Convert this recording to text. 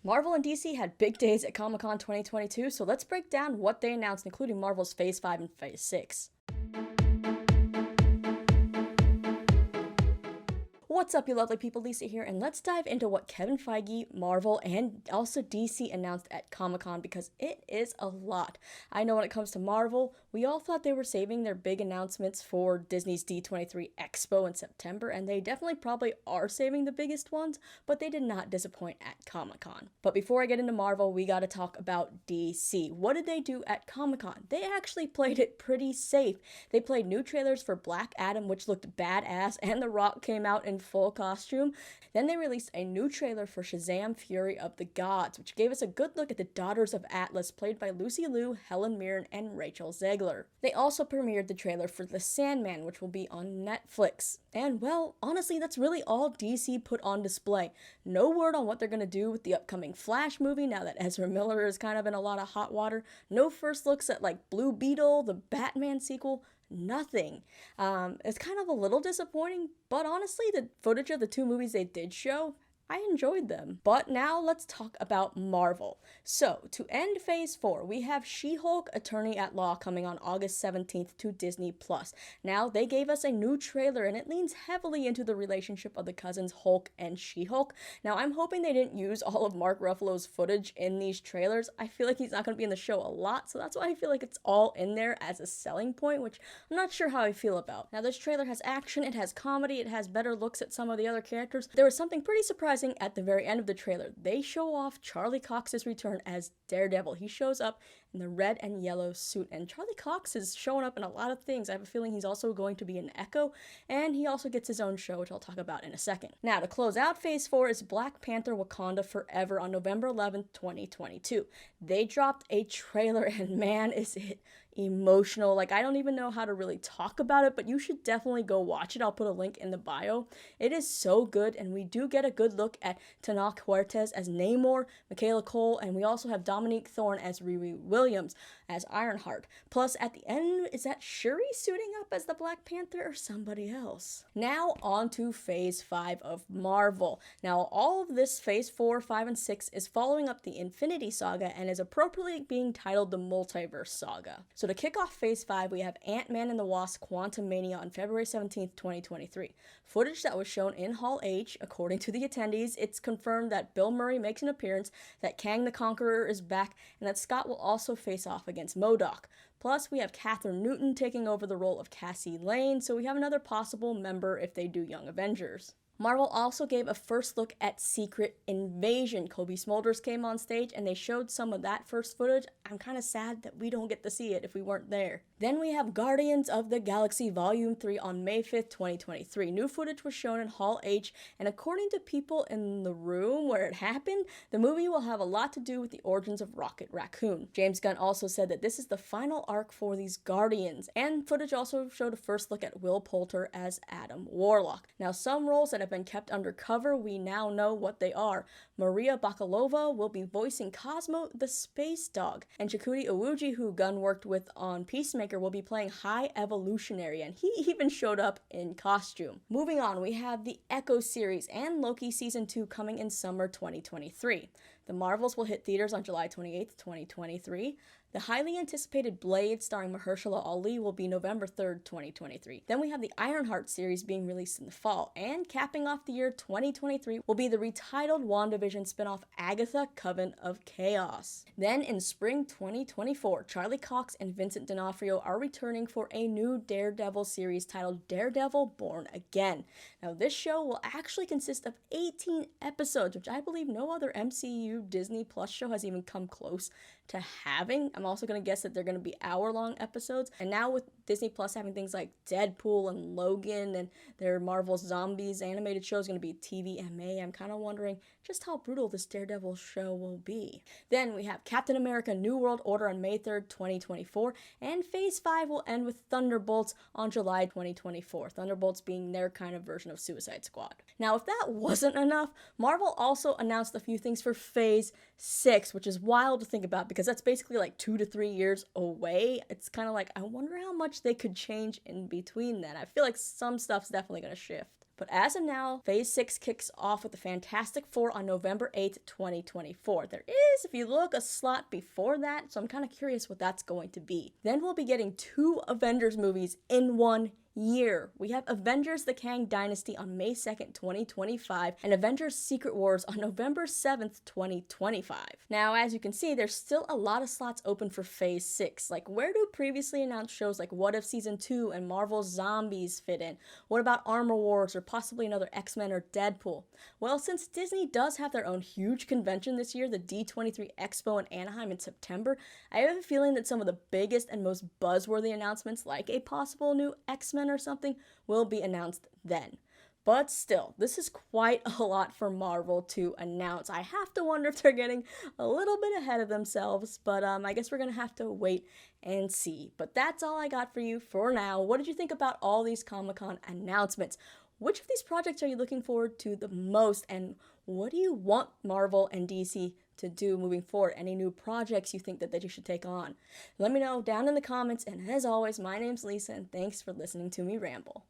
Marvel and DC had big days at Comic-Con 2022, so let's break down what they announced, including Marvel's Phase 5 and Phase 6. What's up, you lovely people? Lisa here, and let's dive into what Kevin Feige, Marvel, and also DC announced at Comic-Con, because it is a lot. I know when it comes to Marvel, we all thought they were saving their big announcements for Disney's D23 Expo in September, and they definitely probably are saving the biggest ones, but they did not disappoint at Comic-Con. But before I get into Marvel, we gotta talk about DC. What did they do at Comic-Con? They actually played it pretty safe. They played new trailers for Black Adam, which looked badass, and The Rock came out in full costume. Then they released a new trailer for Shazam: Fury of the Gods, which gave us a good look at the Daughters of Atlas, played by Lucy Liu, Helen Mirren, and Rachel Zegler. They also premiered the trailer for The Sandman, which will be on Netflix. And well, honestly, that's really all DC put on display. No word on what they're gonna do with the upcoming Flash movie now that Ezra Miller is kind of in a lot of hot water. No first looks at like Blue Beetle, the Batman sequel. Nothing. It's kind of a little disappointing, but honestly, the footage of the two movies they did show, I enjoyed them. But now let's talk about Marvel. So, to end Phase 4, we have She-Hulk Attorney at Law coming on August 17th to Disney+. Now, they gave us a new trailer, and it leans heavily into the relationship of the cousins Hulk and She-Hulk. Now, I'm hoping they didn't use all of Mark Ruffalo's footage in these trailers. I feel like he's not going to be in the show a lot, so that's why I feel like it's all in there as a selling point, which I'm not sure how I feel about. Now, this trailer has action, it has comedy, it has better looks at some of the other characters. There was something pretty surprising at the very end of the trailer. They show off Charlie Cox's return as Daredevil. He shows up in the red and yellow suit, and Charlie Cox is showing up in a lot of things. I have a feeling he's also going to be an Echo, and he also gets his own show, which I'll talk about in a second. Now, to close out Phase 4 is Black Panther: Wakanda Forever on November 11th, 2022. They dropped a trailer, and man, is it emotional. Like, I don't even know how to really talk about it, but you should definitely go watch it. I'll put a link in the bio. It is so good, and we do get a good look at Tenoch Huertas as Namor, Michaela Cole, and we also have Dominique Thorne as Riri Williams as Ironheart. Plus, at the end, is that Shuri suiting up as the Black Panther or somebody else? Now, on to Phase 5 of Marvel. Now, all of this Phase 4, 5, and 6 is following up the Infinity Saga and is appropriately being titled the Multiverse Saga. So to kick off Phase 5, we have Ant-Man and the Wasp: Quantumania on February 17th, 2023. Footage that was shown in Hall H. According to the attendees, it's confirmed that Bill Murray makes an appearance, that Kang the Conqueror is back, and that Scott will also face off against MODOK. Plus, we have Catherine Newton taking over the role of Cassie Lane, so we have another possible member if they do Young Avengers. Marvel also gave a first look at Secret Invasion. Kobe Smulders came on stage and they showed some of that first footage. I'm kind of sad that we don't get to see it if we weren't there. Then we have Guardians of the Galaxy Volume 3 on May 5th, 2023. New footage was shown in Hall H, and according to people in the room where it happened, the movie will have a lot to do with the origins of Rocket Raccoon. James Gunn also said that this is the final arc for these Guardians, and footage also showed a first look at Will Poulter as Adam Warlock. Now, some roles that have been kept undercover, we now know what they are. Maria Bakalova will be voicing Cosmo the Space Dog, and Chakudi Iwuji, who Gunn worked with on Peacemaker, will be playing High Evolutionary, and he even showed up in costume. Moving on, we have the Echo series and Loki Season 2 coming in summer 2023. The Marvels will hit theaters on July 28th, 2023. The highly anticipated Blade starring Mahershala Ali will be November 3rd, 2023. Then we have the Ironheart series being released in the fall, and capping off the year 2023 will be the retitled WandaVision spinoff Agatha: Coven of Chaos. Then in spring 2024, Charlie Cox and Vincent D'Onofrio are returning for a new Daredevil series titled Daredevil: Born Again. Now, this show will actually consist of 18 episodes, which I believe no other MCU Disney Plus show has even come close to having. I'm also going to guess that they're going to be hour-long episodes. And now with Disney Plus having things like Deadpool and Logan and their Marvel Zombies animated show is going to be TVMA, I'm kind of wondering just how brutal this Daredevil show will be. Then we have Captain America: New World Order on May 3rd, 2024, and Phase 5 will end with Thunderbolts on July 2024. Thunderbolts being their kind of version of Suicide Squad. Now, if that wasn't enough, Marvel also announced a few things for Phase 6, which is wild to think about because that's basically like 2 to 3 years away. It's kind of like, I wonder how much they could change in between then. I feel like some stuff's definitely going to shift. But as of now, Phase 6 kicks off with the Fantastic Four on November 8th, 2024. There is, if you look, a slot before that, so I'm kind of curious what that's going to be. Then we'll be getting 2 Avengers movies in 1 year. We have Avengers The Kang Dynasty on May 2nd, 2025, and Avengers Secret Wars on November 7th, 2025. Now, as you can see, there's still a lot of slots open for Phase 6. Like, where do previously announced shows like What If Season 2 and Marvel's Zombies fit in? What about Armor Wars or possibly another X-Men or Deadpool? Well, since Disney does have their own huge convention this year, the D23 Expo in Anaheim in September, I have a feeling that some of the biggest and most buzzworthy announcements, like a possible new X-Men or something, will be announced then. But still, this is quite a lot for Marvel to announce. I have to wonder if they're getting a little bit ahead of themselves, but I guess we're going to have to wait and see. But that's all I got for you for now. What did you think about all these Comic-Con announcements? Which of these projects are you looking forward to the most, and what do you want Marvel and DC to do moving forward? Any new projects you think that you should take on? Let me know down in the comments, and as always, my name's Lisa, and thanks for listening to me ramble.